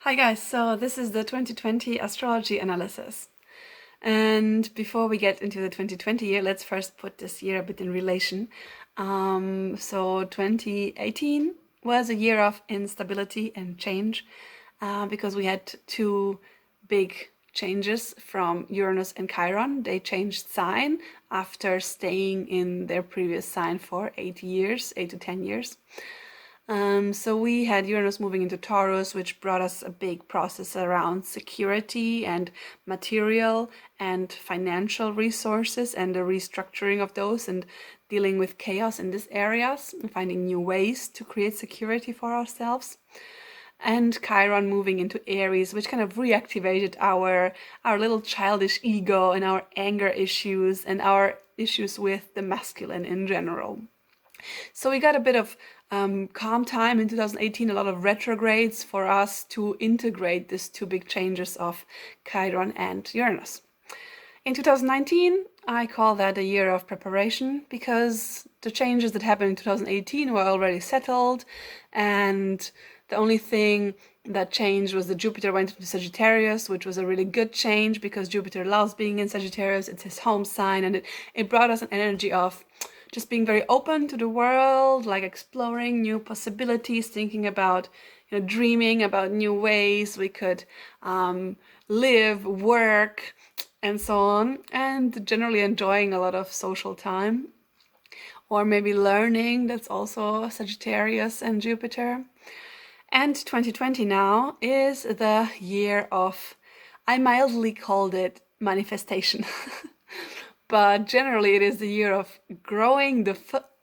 Hi guys, so this is the 2020 astrology analysis. And before we get into the 2020 year, let's first put this year a bit in relation. So 2018 was a year of instability and change because we had two big changes from Uranus and Chiron. They changed sign after staying in their previous sign for 8 to 10 years. So we had Uranus moving into Taurus, which brought us a big process around security and material and financial resources and the restructuring of those and dealing with chaos in these areas and finding new ways to create security for ourselves. And Chiron moving into Aries, which kind of reactivated our little childish ego and our anger issues and our issues with the masculine in general. So we got a bit of calm time in 2018, a lot of retrogrades for us to integrate these two big changes of Chiron and Uranus. In 2019, I call that a year of preparation because the changes that happened in 2018 were already settled, and the only thing that changed was that Jupiter went into Sagittarius, which was a really good change because Jupiter loves being in Sagittarius. It's his home sign, and it brought us an energy of just being very open to the world, like exploring new possibilities, thinking about, dreaming about new ways we could live, work, and so on, and generally enjoying a lot of social time. Or maybe learning, that's also Sagittarius and Jupiter. And 2020 now is the year of, I mildly called it manifestation. But generally it is the year of growing the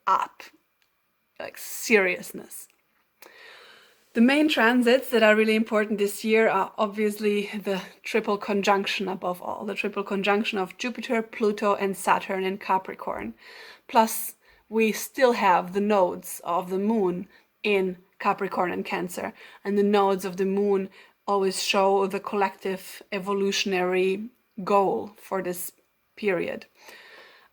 up, like seriousness. The main transits that are really important this year are obviously the triple conjunction above all, the triple conjunction of Jupiter, Pluto, and Saturn in Capricorn. Plus, we still have the nodes of the moon in Capricorn and Cancer, and the nodes of the moon always show the collective evolutionary goal for this period.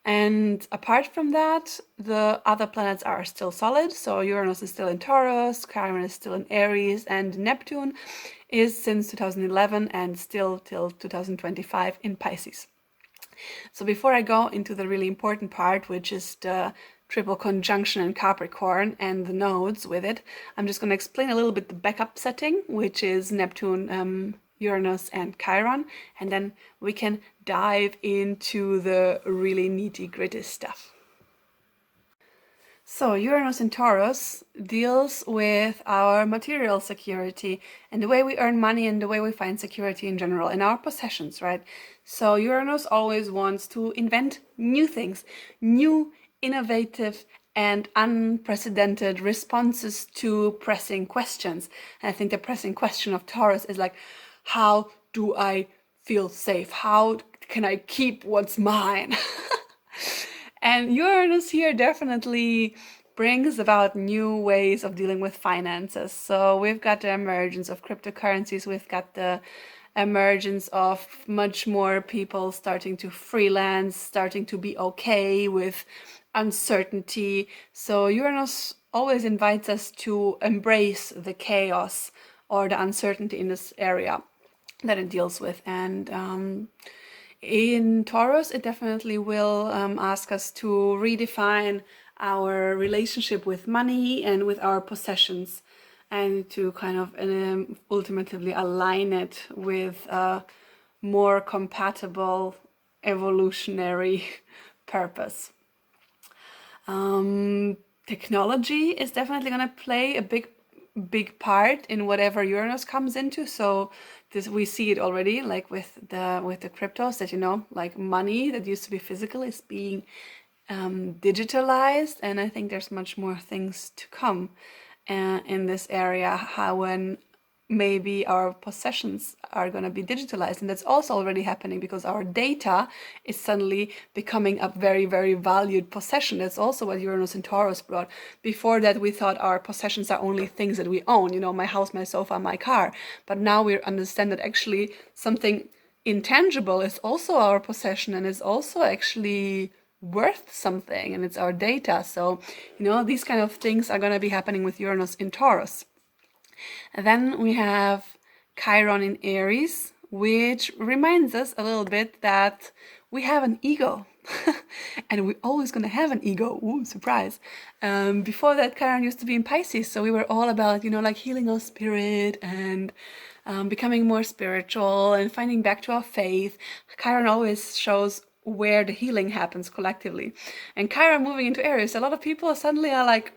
And apart from that, the other planets are still solid. So Uranus is still in Taurus, Chiron is still in Aries, and Neptune is since 2011 and still till 2025 in Pisces. So before I go into the really important part, which is the triple conjunction in Capricorn and the nodes with it, I'm just going to explain a little bit the backup setting, which is Neptune, Uranus and Chiron, and then we can dive into the really nitty-gritty stuff. So Uranus in Taurus deals with our material security and the way we earn money and the way we find security in general in our possessions, right? So Uranus always wants to invent new things, new, innovative and unprecedented responses to pressing questions. And I think the pressing question of Taurus is like, how do I feel safe? How can I keep what's mine? And Uranus here definitely brings about new ways of dealing with finances. So we've got the emergence of cryptocurrencies, we've got the emergence of much more people starting to freelance, starting to be okay with uncertainty. So Uranus always invites us to embrace the chaos or the uncertainty in this area that it deals with. And in Taurus, it definitely will ask us to redefine our relationship with money and with our possessions, and to kind of ultimately align it with a more compatible evolutionary purpose. Technology is definitely going to play a big part in whatever Uranus comes into. So this, we see it already, like with the cryptos, that like money that used to be physical is being digitalized, and I think there's much more things to come in this area, how when maybe our possessions are going to be digitalized. And that's also already happening because our data is suddenly becoming a very, very valued possession. That's also what Uranus and Taurus brought. Before that, we thought our possessions are only things that we own, my house, my sofa, my car. But now we understand that actually something intangible is also our possession and is also actually worth something, and it's our data. So, these kind of things are going to be happening with Uranus in Taurus. And then we have Chiron in Aries, which reminds us a little bit that we have an ego. And we're always going to have an ego. Ooh, surprise. Before that, Chiron used to be in Pisces, so we were all about, like healing our spirit and becoming more spiritual and finding back to our faith. Chiron always shows where the healing happens collectively. And Chiron moving into Aries, a lot of people suddenly are like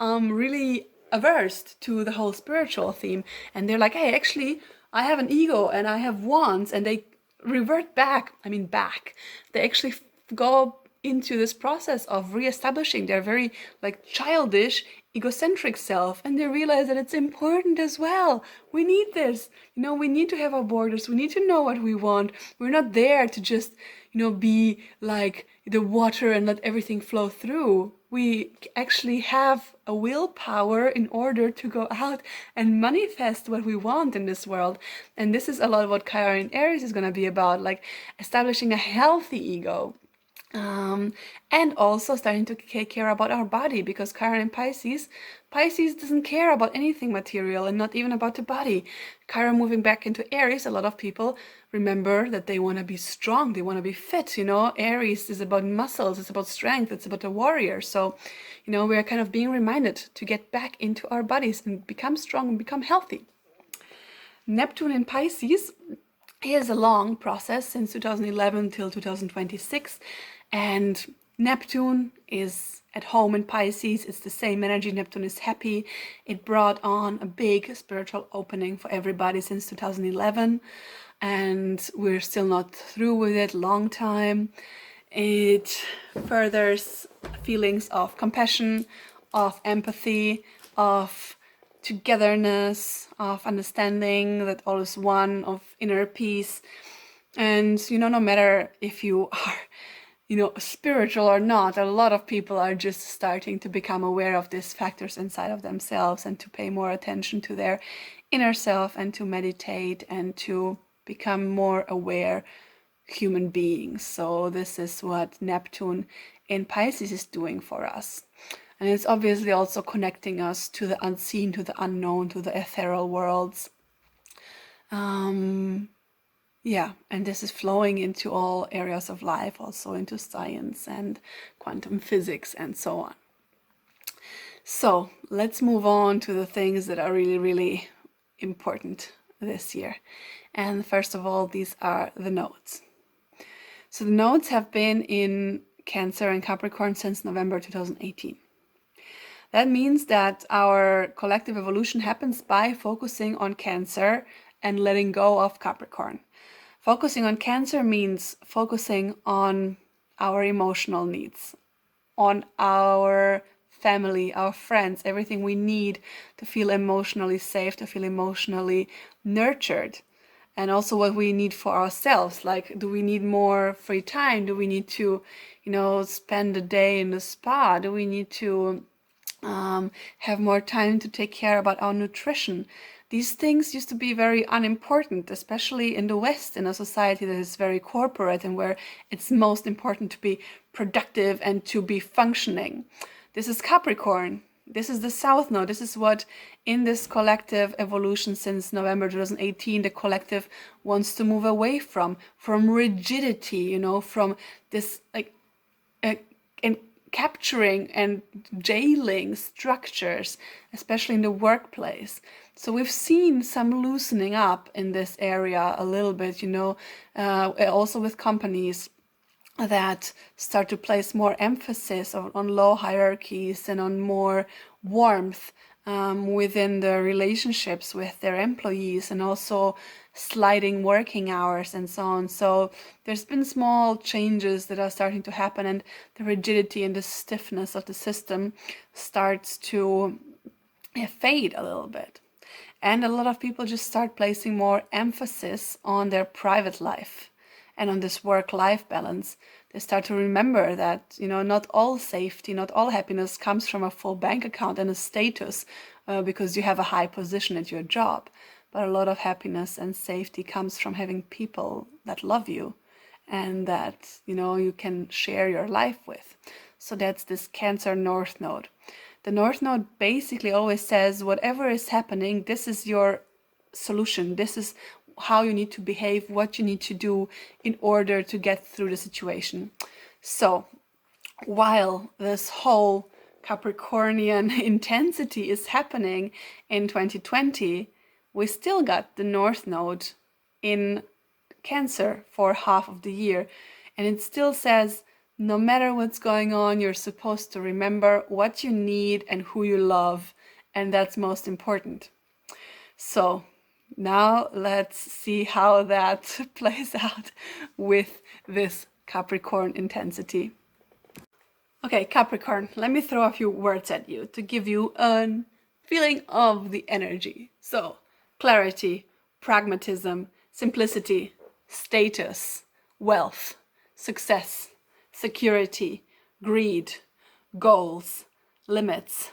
really averse to the whole spiritual theme, and they're like, hey, actually I have an ego and I have wants, and they revert back. They actually go into this process of reestablishing their very like childish egocentric self, and they realize that it's important as well. We need this, we need to have our borders, we need to know what we want. We're not there to just be like the water and let everything flow through. We actually have a willpower in order to go out and manifest what we want in this world. And this is a lot of what Chiron in Aries is going to be about, like establishing a healthy ego. And also starting to take care about our body, because Chiron in Pisces doesn't care about anything material and not even about the body. Chiron moving back into Aries, a lot of people remember that they want to be strong, they want to be fit. Aries is about muscles, it's about strength, it's about a warrior. So, we are kind of being reminded to get back into our bodies and become strong and become healthy. Neptune in Pisces is a long process since 2011 till 2026. And Neptune is at home in Pisces. It's the same energy. Neptune is happy. It brought on a big spiritual opening for everybody since 2011. And we're still not through with it. Long time. It furthers feelings of compassion, of empathy, of togetherness, of understanding that all is one, of inner peace. And, no matter if you are spiritual or not, a lot of people are just starting to become aware of these factors inside of themselves and to pay more attention to their inner self and to meditate and to become more aware human beings. So this is what Neptune in Pisces is doing for us. And it's obviously also connecting us to the unseen, to the unknown, to the ethereal worlds. And this is flowing into all areas of life, also into science and quantum physics and so on. So let's move on to the things that are really, really important this year. And first of all, these are the nodes. So the nodes have been in Cancer and Capricorn since November 2018. That means that our collective evolution happens by focusing on Cancer and letting go of Capricorn. Focusing on Cancer means focusing on our emotional needs, on our family, our friends, everything we need to feel emotionally safe, to feel emotionally nurtured. And also what we need for ourselves, like, do we need more free time? Do we need to, spend a day in the spa? Do we need to have more time to take care about our nutrition? These things used to be very unimportant, especially in the West, in a society that is very corporate and where it's most important to be productive and to be functioning. This is Capricorn. This is the South Node. This is what in this collective evolution since November 2018, the collective wants to move away from rigidity, from this and capturing and jailing structures, especially in the workplace. So we've seen some loosening up in this area a little bit, also with companies that start to place more emphasis on low hierarchies and on more warmth within the relationships with their employees, and also sliding working hours and so on. So there's been small changes that are starting to happen, and the rigidity and the stiffness of the system starts to fade a little bit. And a lot of people just start placing more emphasis on their private life and on this work-life balance. They start to remember that, not all safety, not all happiness comes from a full bank account and a status because you have a high position at your job. But a lot of happiness and safety comes from having people that love you and that, you can share your life with. So that's this Cancer North Node. The North Node basically always says, whatever is happening, this is your solution. This is how you need to behave, what you need to do in order to get through the situation. So while this whole Capricornian intensity is happening in 2020, we still got the North Node in Cancer for half of the year. And it still says, no matter what's going on, you're supposed to remember what you need and who you love. And that's most important. So now let's see how that plays out with this Capricorn intensity. Okay, Capricorn, let me throw a few words at you to give you a feeling of the energy. So, clarity, pragmatism, simplicity, status, wealth, success, security, greed, goals, limits,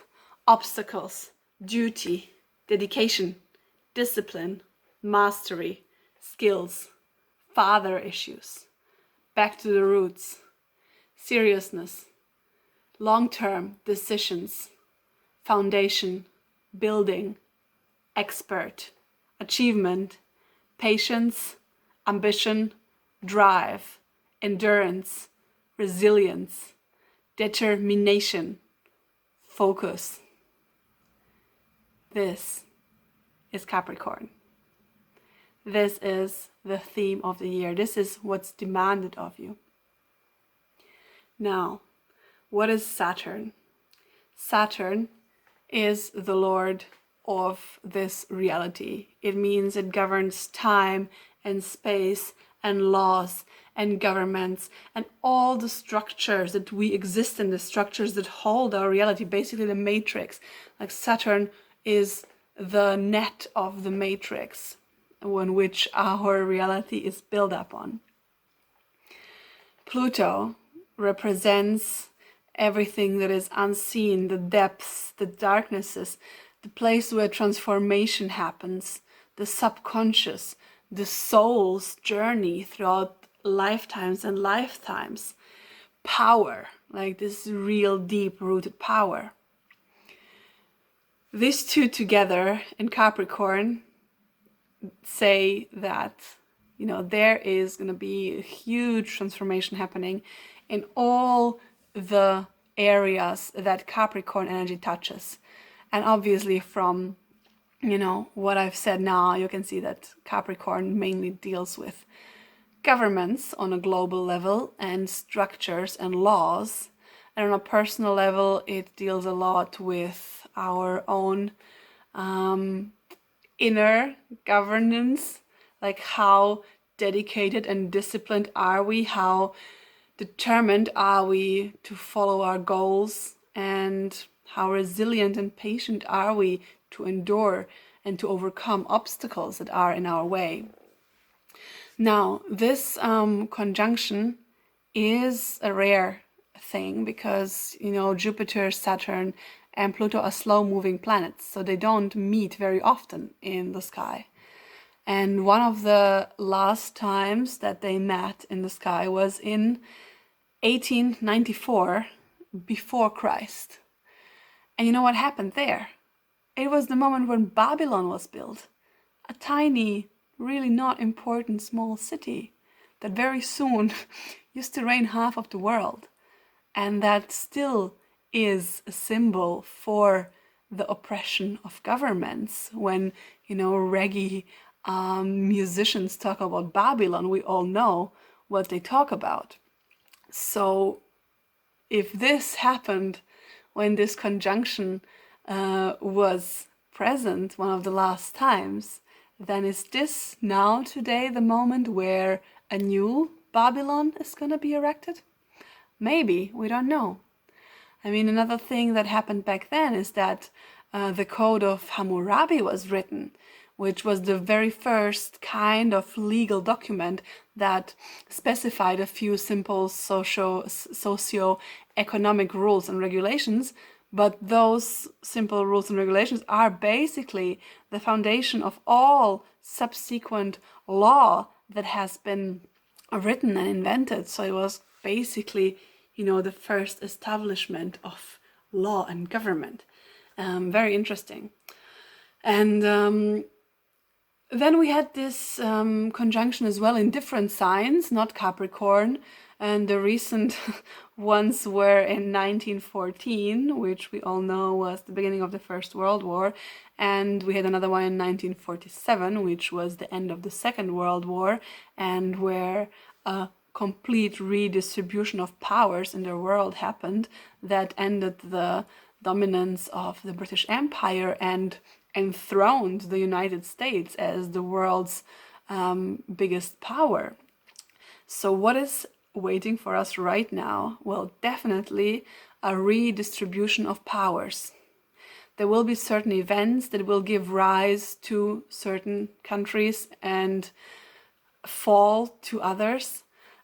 obstacles, duty, dedication, discipline, mastery, skills, father issues, back to the roots, seriousness, long-term decisions, foundation, building, expert, achievement, patience, ambition, drive, endurance, resilience, determination, focus. This is Capricorn. This is the theme of the year. This is what's demanded of you. Now, what is Saturn? Saturn is the lord of this reality. It means it governs time and space and laws and governments and all the structures that we exist in, the structures that hold our reality, basically the matrix. Like Saturn is the net of the matrix on which our reality is built up on. Pluto represents everything that is unseen, the depths, the darknesses, the place where transformation happens, the subconscious, the soul's journey throughout lifetimes and lifetimes. Power, like this real deep-rooted power. These two together in Capricorn say that, you know, there is going to be a huge transformation happening in all the areas that Capricorn energy touches. And obviously from, you know, what I've said now, you can see that Capricorn mainly deals with governments on a global level and structures and laws. And on a personal level, it deals a lot with our own inner governance, like how dedicated and disciplined are we, how determined are we to follow our goals, and how resilient and patient are we to endure and to overcome obstacles that are in our way. Now, this conjunction is a rare thing because, you know, Jupiter, Saturn, and Pluto are slow-moving planets, so they don't meet very often in the sky. And one of the last times that they met in the sky was in 1894, before Christ. And you know what happened there? It was the moment when Babylon was built, a tiny, really not important small city that very soon used to reign half of the world, and that still is a symbol for the oppression of governments. When, you know, reggae musicians talk about Babylon, we all know what they talk about. So if this happened when this conjunction was present one of the last times, then is this now today the moment where a new Babylon is going to be erected? Maybe, we don't know. I mean, another thing that happened back then is that the Code of Hammurabi was written, which was the very first kind of legal document that specified a few simple socio-economic rules and regulations. But those simple rules and regulations are basically the foundation of all subsequent law that has been written and invented. So it was basically, you know, the first establishment of law and government. Very interesting. And Then we had this conjunction as well in different signs, not Capricorn. And the recent ones were in 1914, which we all know was the beginning of the First World War. And we had another one in 1947, which was the end of the Second World War, and where a complete redistribution of powers in the world happened that ended the dominance of the British Empire and enthroned the United States as the world's biggest power. So what is waiting for us right now? Well, definitely a redistribution of powers. There will be certain events that will give rise to certain countries and fall to others.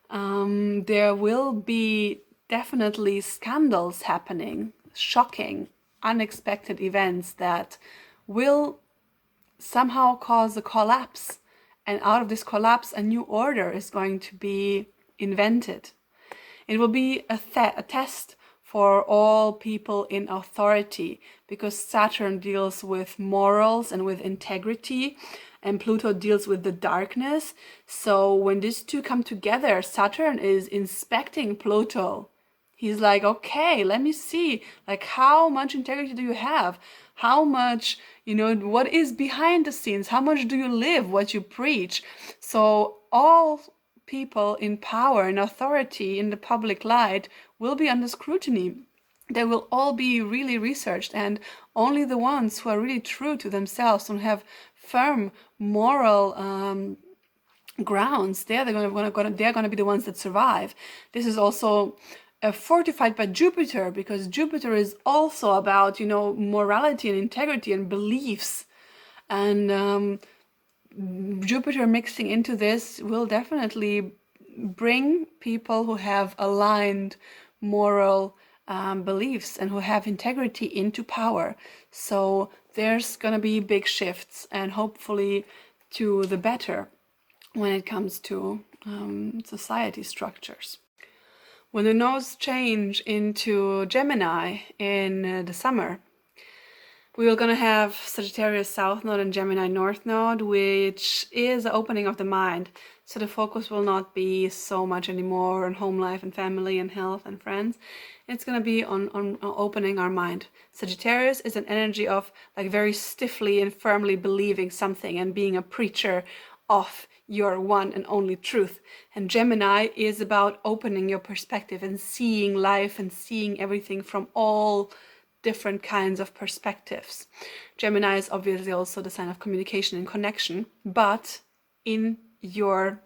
There will be definitely scandals happening, shocking, unexpected events that will somehow cause a collapse. And out of this collapse, a new order is going to be invented. It will be a test for all people in authority, because Saturn deals with morals and with integrity, and Pluto deals with the darkness. So when these two come together, Saturn is inspecting Pluto. He's like, okay, let me see, like, how much integrity do you have? How much, what is behind the scenes? How much do you live what you preach? So all people in power and authority in the public light will be under scrutiny. They will all be really researched, and only the ones who are really true to themselves and have firm moral grounds, they're going to be the ones that survive. This is also fortified by Jupiter, because Jupiter is also about, morality and integrity and beliefs. And Jupiter mixing into this will definitely bring people who have aligned moral beliefs and who have integrity into power. So there's going to be big shifts, and hopefully to the better when it comes to society structures. When the nodes change into Gemini in the summer, we are going to have Sagittarius South Node and Gemini North Node, which is the opening of the mind. So the focus will not be so much anymore on home life and family and health and friends. It's going to be on opening our mind. Sagittarius is an energy of like very stiffly and firmly believing something and being a preacher of your one and only truth. And Gemini is about opening your perspective and seeing life and seeing everything from all different kinds of perspectives. Gemini is obviously also the sign of communication and connection, but in your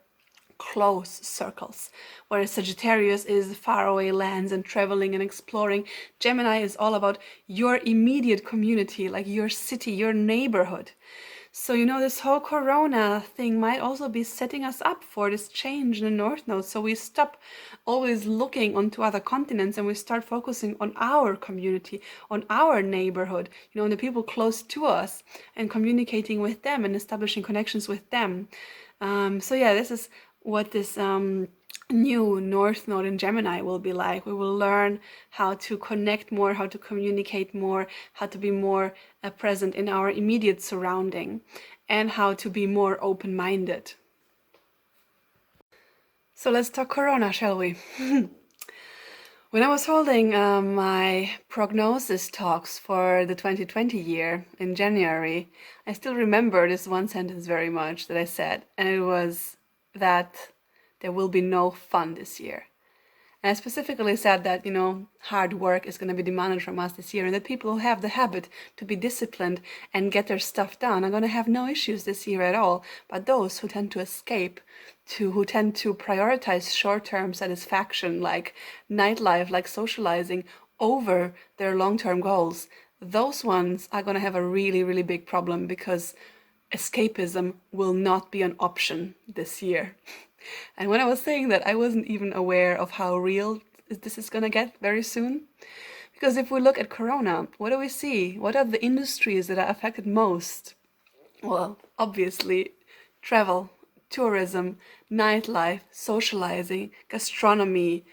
close circles, whereas Sagittarius is faraway lands and traveling and exploring. Gemini is all about your immediate community, like your city, your neighborhood. So, this whole Corona thing might also be setting us up for this change in the North Node. So we stop always looking onto other continents and we start focusing on our community, on our neighborhood, on the people close to us, and communicating with them and establishing connections with them. So yeah, this is what this new North Node in Gemini will be like. We will learn how to connect more, how to communicate more, how to be more present in our immediate surrounding, and how to be more open-minded. So let's talk Corona, shall we? When I was holding my prognosis talks for the 2020 year in January, I still remember this one sentence very much that I said, and it was that there will be no fun this year. And I specifically said that, hard work is going to be demanded from us this year, and that people who have the habit to be disciplined and get their stuff done are going to have no issues this year at all. But those who tend to escape, who tend to prioritize short-term satisfaction like nightlife, like socializing, over their long-term goals, those ones are going to have a really, really big problem, because escapism will not be an option this year. And when I was saying that, I wasn't even aware of how real this is going to get very soon. Because if we look at Corona, what do we see? What are the industries that are affected most? Well, obviously, travel, tourism, nightlife, socializing, gastronomy,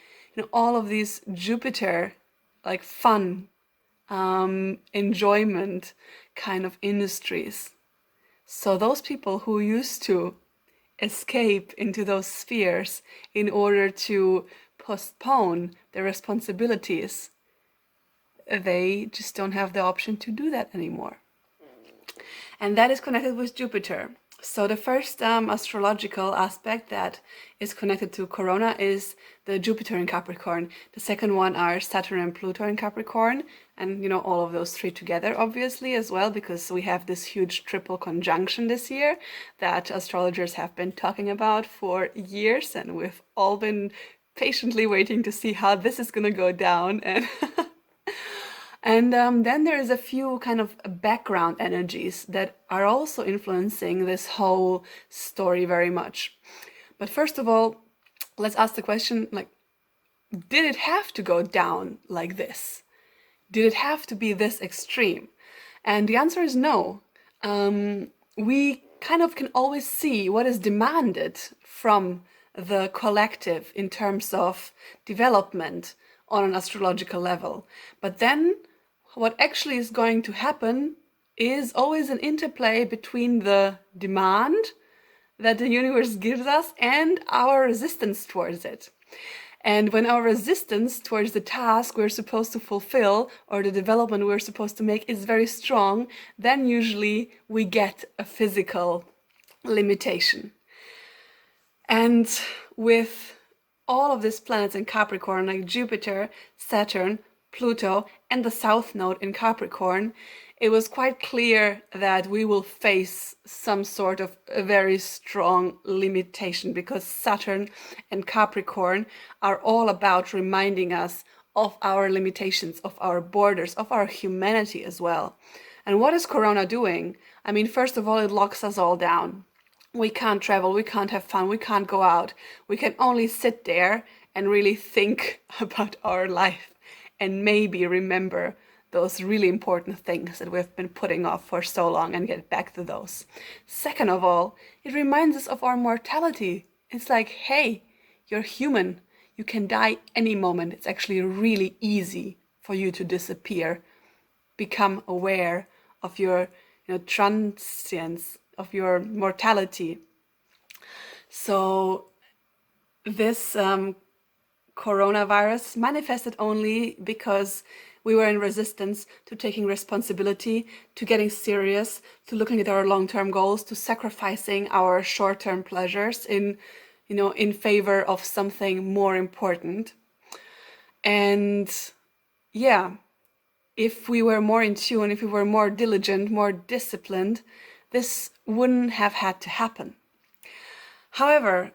all of these Jupiter, like fun, enjoyment kind of industries. So those people who used to escape into those spheres in order to postpone their responsibilities, they just don't have the option to do that anymore. And that is connected with Jupiter. So the first astrological aspect that is connected to Corona is the Jupiter in Capricorn. The second one are Saturn and Pluto in Capricorn, and all of those three together obviously as well, because we have this huge triple conjunction this year that astrologers have been talking about for years, and we've all been patiently waiting to see how this is going to go down. And then there is a few kind of background energies that are also influencing this whole story very much. But first of all, let's ask the question, like, did it have to go down like this? Did it have to be this extreme? And the answer is no. We kind of can always see what is demanded from the collective in terms of development on an astrological level. But then what actually is going to happen is always an interplay between the demand that the universe gives us and our resistance towards it. And when our resistance towards the task we're supposed to fulfill or the development we're supposed to make is very strong, then usually we get a physical limitation. And with all of these planets in Capricorn, like Jupiter, Saturn, Pluto, and the South Node in Capricorn, it was quite clear that we will face some sort of a very strong limitation, because Saturn and Capricorn are all about reminding us of our limitations, of our borders, of our humanity as well. And what is Corona doing? I mean, first of all, it locks us all down. We can't travel, we can't have fun, we can't go out. We can only sit there and really think about our life and maybe remember those really important things that we've been putting off for so long and get back to those. Second of all, it reminds us of our mortality. It's like, hey, you're human. You can die any moment. It's actually really easy for you to disappear. Become aware of your transience, of your mortality. So this coronavirus manifested only because we were in resistance to taking responsibility, to getting serious, to looking at our long-term goals, to sacrificing our short-term pleasures in favor of something more important. And yeah, if we were more in tune, if we were more diligent, more disciplined, this wouldn't have had to happen. However,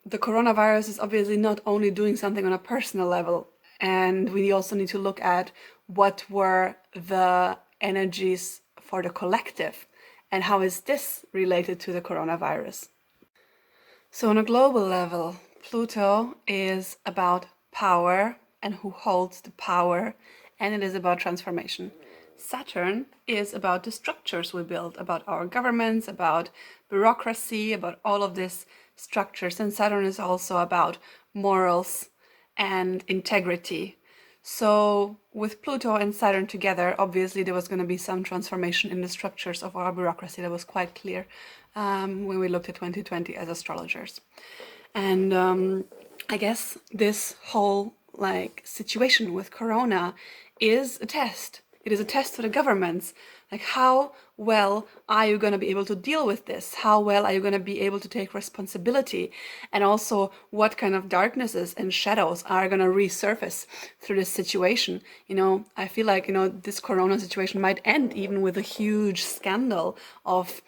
the coronavirus is obviously not only doing something on a personal level, and we also need to look at what were the energies for the collective and how is this related to the coronavirus. So on a global level, Pluto is about power and who holds the power, and it is about transformation. Saturn is about the structures we build, about our governments, about bureaucracy, about all of these structures. And Saturn is also about morals and integrity. So with Pluto and Saturn together, obviously there was going to be some transformation in the structures of our bureaucracy. That was quite clear when we looked at 2020 as astrologers. And I guess this whole situation with Corona is a test. It is a test to the governments. Like, how well are you going to be able to deal with this? How well are you going to be able to take responsibility? And also, what kind of darknesses and shadows are going to resurface through this situation? I feel like, this Corona situation might end even with a huge scandal of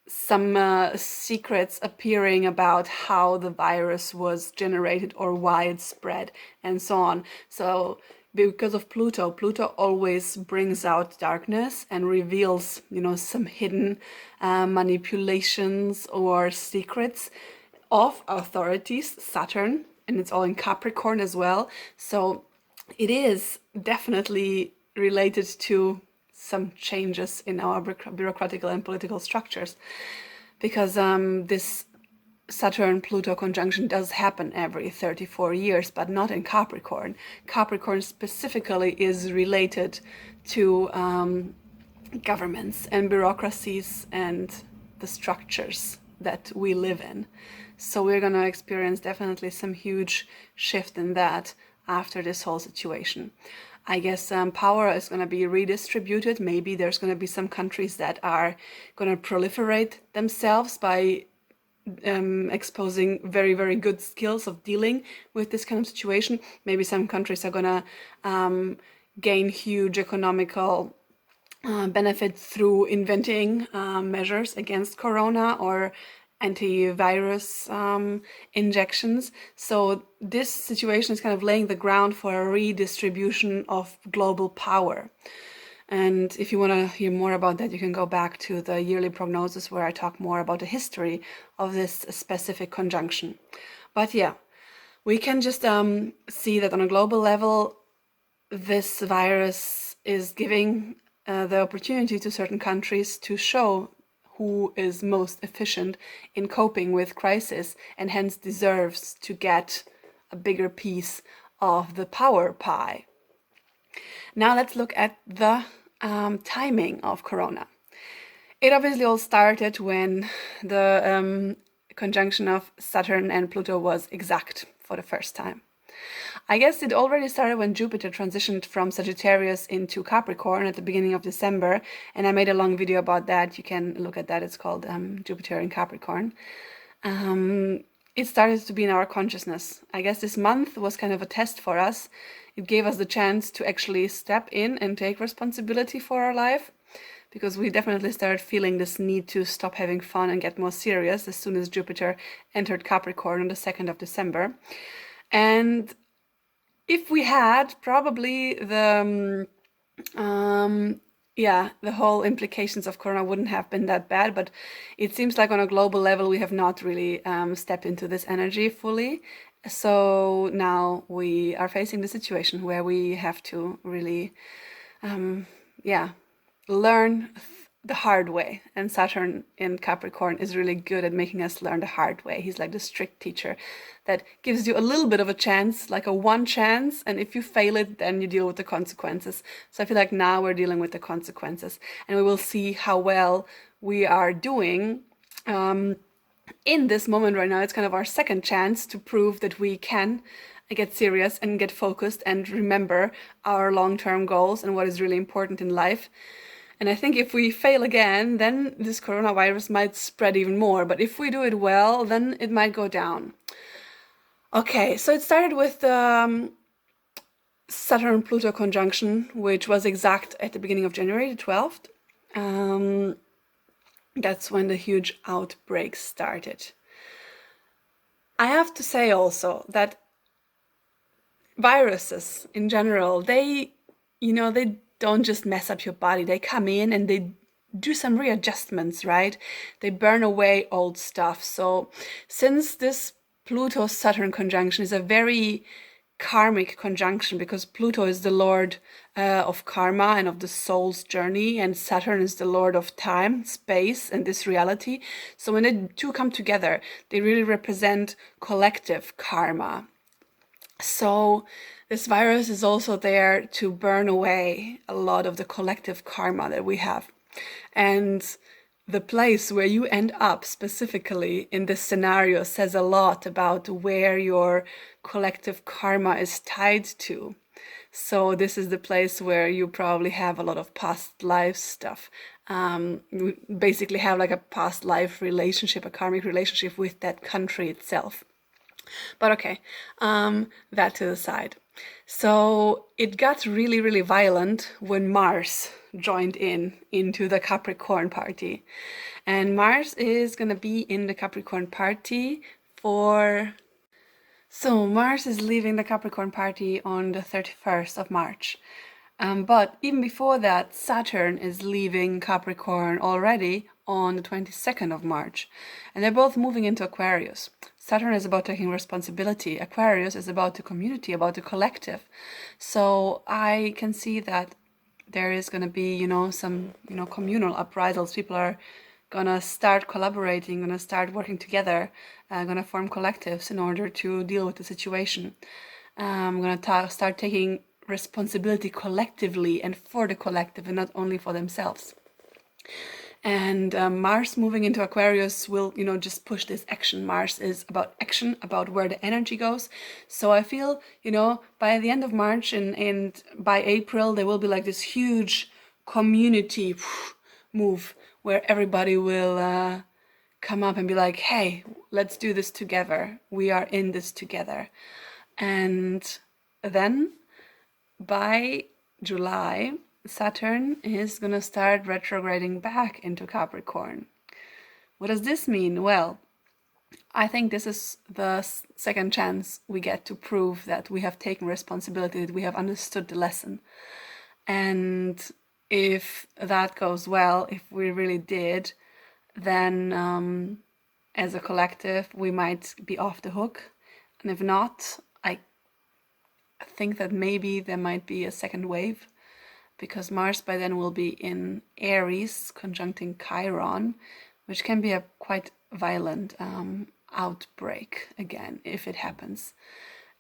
some secrets appearing about how the virus was generated or why it spread and so on. So because of Pluto always brings out darkness and reveals, some hidden manipulations or secrets of authorities, Saturn, and it's all in Capricorn as well. So it is definitely related to some changes in our bureaucratic and political structures, because this Saturn-Pluto conjunction does happen every 34 years, but not in Capricorn. Capricorn specifically is related to governments and bureaucracies and the structures that we live in. So we're going to experience definitely some huge shift in that after this whole situation. I guess power is going to be redistributed. Maybe there's going to be some countries that are going to proliferate themselves by exposing very, very good skills of dealing with this kind of situation. Maybe some countries are going to gain huge economical benefit through inventing measures against corona or antivirus injections. So this situation is kind of laying the ground for a redistribution of global power. And if you want to hear more about that, you can go back to the yearly prognosis where I talk more about the history of this specific conjunction. But yeah, we can just see that on a global level, this virus is giving the opportunity to certain countries to show who is most efficient in coping with crisis and hence deserves to get a bigger piece of the power pie. Now let's look at the timing of corona. It obviously all started when the conjunction of Saturn and Pluto was exact for the first time. I guess it already started when Jupiter transitioned from Sagittarius into Capricorn at the beginning of December, and I made a long video about that. You can look at that. It's called Jupiter in Capricorn. It started to be in our consciousness. I guess this month was kind of a test for us. It gave us the chance to actually step in and take responsibility for our life, because we definitely started feeling this need to stop having fun and get more serious as soon as Jupiter entered Capricorn on the 2nd of December. And if we had, probably the whole implications of corona wouldn't have been that bad, but it seems like on a global level we have not really stepped into this energy fully. So now we are facing the situation where we have to really learn the hard way. And Saturn in Capricorn is really good at making us learn the hard way. He's like the strict teacher that gives you a little bit of a chance, like a one chance, and if you fail it, then you deal with the consequences. So I feel like now we're dealing with the consequences, and we will see how well we are doing in this moment right now. It's kind of our second chance to prove that we can get serious and get focused and remember our long-term goals and what is really important in life. And I think if we fail again, then this coronavirus might spread even more. But if we do it well, then it might go down. Okay, so it started with the Saturn-Pluto conjunction, which was exact at the beginning of January, the 12th. That's when the huge outbreak started. I have to say also that viruses in general, they don't just mess up your body. They come in and they do some readjustments, right? They burn away old stuff. So since this Pluto-Saturn conjunction is a very karmic conjunction, because Pluto is the lord of karma and of the soul's journey, and Saturn is the lord of time, space, and this reality. So when the two come together, they really represent collective karma. So this virus is also there to burn away a lot of the collective karma that we have. And the place where you end up specifically in this scenario says a lot about where your collective karma is tied to. So this is the place where you probably have a lot of past life stuff. You basically have like a past life relationship, a karmic relationship with that country itself. But okay, that to the side. So it got really, really violent when Mars joined into the Capricorn party. And Mars is going to be in the Capricorn party So Mars is leaving the Capricorn party on the 31st of March. But even before that, Saturn is leaving Capricorn already on the 22nd of March. And they're both moving into Aquarius. Saturn is about taking responsibility. Aquarius is about the community, about the collective. So I can see that there is going to be, some, communal uprisals. People are going to start collaborating, going to start working together, going to form collectives in order to deal with the situation. I'm going to start taking responsibility collectively and for the collective and not only for themselves. And Mars moving into Aquarius will, just push this action. Mars is about action, about where the energy goes. So I feel, by the end of March and by April, there will be like this huge community move where everybody will come up and be like, hey, let's do this together. We are in this together. And then by July, Saturn is going to start retrograding back into Capricorn. What does this mean? Well, I think this is the second chance we get to prove that we have taken responsibility, that we have understood the lesson. And if that goes well, if we really did, then as a collective, we might be off the hook. And if not, I think that maybe there might be a second wave, because Mars by then will be in Aries, conjuncting Chiron, which can be a quite violent outbreak again, if it happens.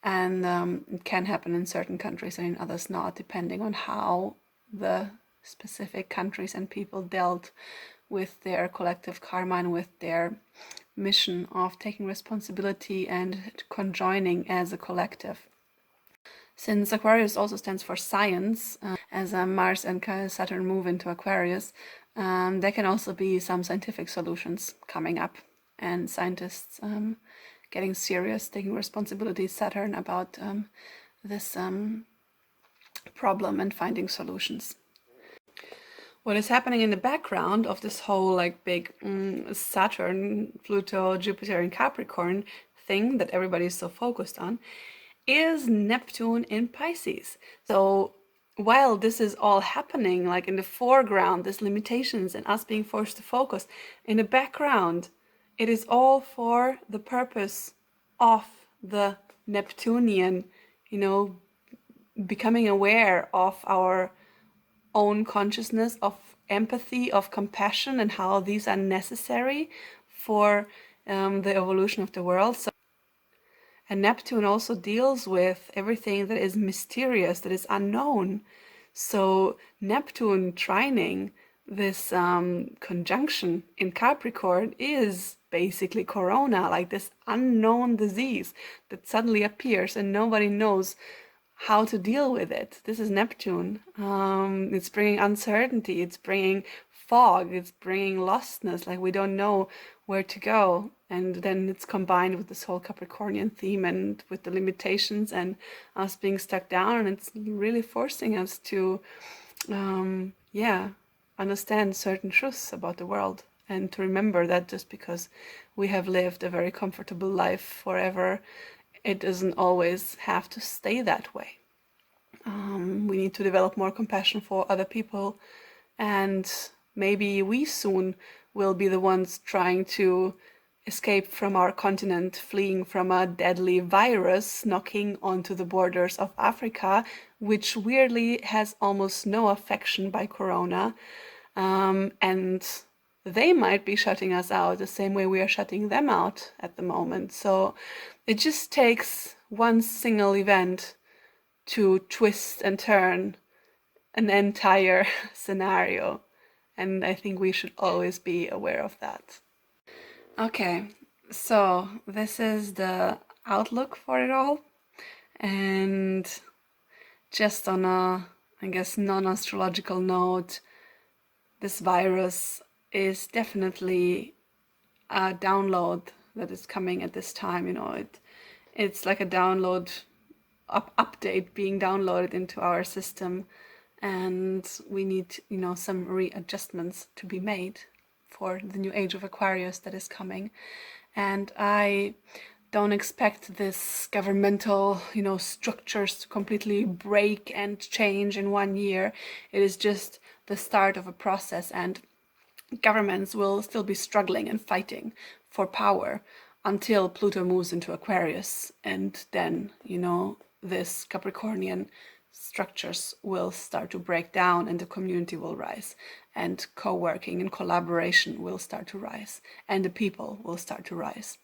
And it can happen in certain countries and in others not, depending on how the specific countries and people dealt with their collective karma and with their mission of taking responsibility and conjoining as a collective. Since Aquarius also stands for science, as Mars and Saturn move into Aquarius, there can also be some scientific solutions coming up, and scientists getting serious, taking responsibility, Saturn, about this problem and finding solutions. What is happening in the background of this whole like big Saturn, Pluto, Jupiter and Capricorn thing that everybody is so focused on is Neptune in Pisces. So while this is all happening, like in the foreground, there's limitations and us being forced to focus, in the background, it is all for the purpose of the Neptunian, becoming aware of our own consciousness, of empathy, of compassion, and how these are necessary for the evolution of the world. And Neptune also deals with everything that is mysterious, that is unknown. So Neptune trining this conjunction in Capricorn is basically corona, like this unknown disease that suddenly appears and nobody knows how to deal with it. This is Neptune. It's bringing uncertainty, it's bringing fog, it's bringing lostness, like we don't know where to go. And then it's combined with this whole Capricornian theme and with the limitations and us being stuck down, and it's really forcing us to understand certain truths about the world, and to remember that just because we have lived a very comfortable life forever, it doesn't always have to stay that way. We need to develop more compassion for other people, and maybe we soon will be the ones trying to escape from our continent, fleeing from a deadly virus knocking onto the borders of Africa, which weirdly has almost no affection by corona. And they might be shutting us out the same way we are shutting them out at the moment. So it just takes one single event to twist and turn an entire scenario. And I think we should always be aware of that. Okay, so this is the outlook for it all. And just on a, I guess, non-astrological note, this virus is definitely a download that is coming at this time. It's like a download update being downloaded into our system, and we need some readjustments to be made for the new age of Aquarius that is coming. And I don't expect this governmental structures to completely break and change in 1 year. It is just the start of a process, and governments will still be struggling and fighting for power until Pluto moves into Aquarius, and then this Capricornian structures will start to break down and the community will rise, and co-working and collaboration will start to rise, and the people will start to rise.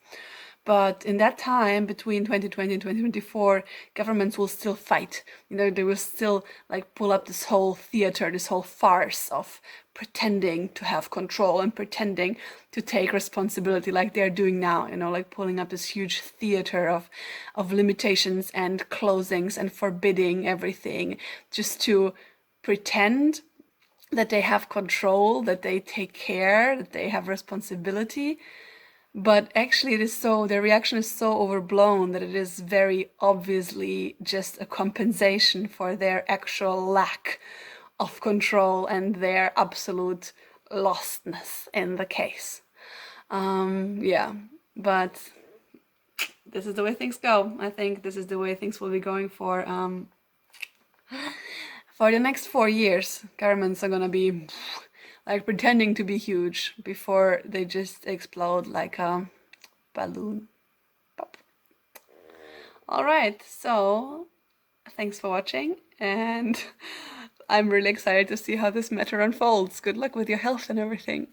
But in that time between 2020 and 2024, governments will still fight. They will still like pull up this whole theater, this whole farce of pretending to have control and pretending to take responsibility like they're doing now, like pulling up this huge theater of limitations and closings and forbidding everything just to pretend that they have control, that they take care, that they have responsibility. But actually their reaction is so overblown that it is very obviously just a compensation for their actual lack of control and their absolute lostness in the case. Yeah, but this is the way things go. I think this is the way things will be going for the next 4 years. Governments are gonna be like pretending to be huge before they just explode like a balloon. Pop. All right, so thanks for watching, and I'm really excited to see how this matter unfolds. Good luck with your health and everything.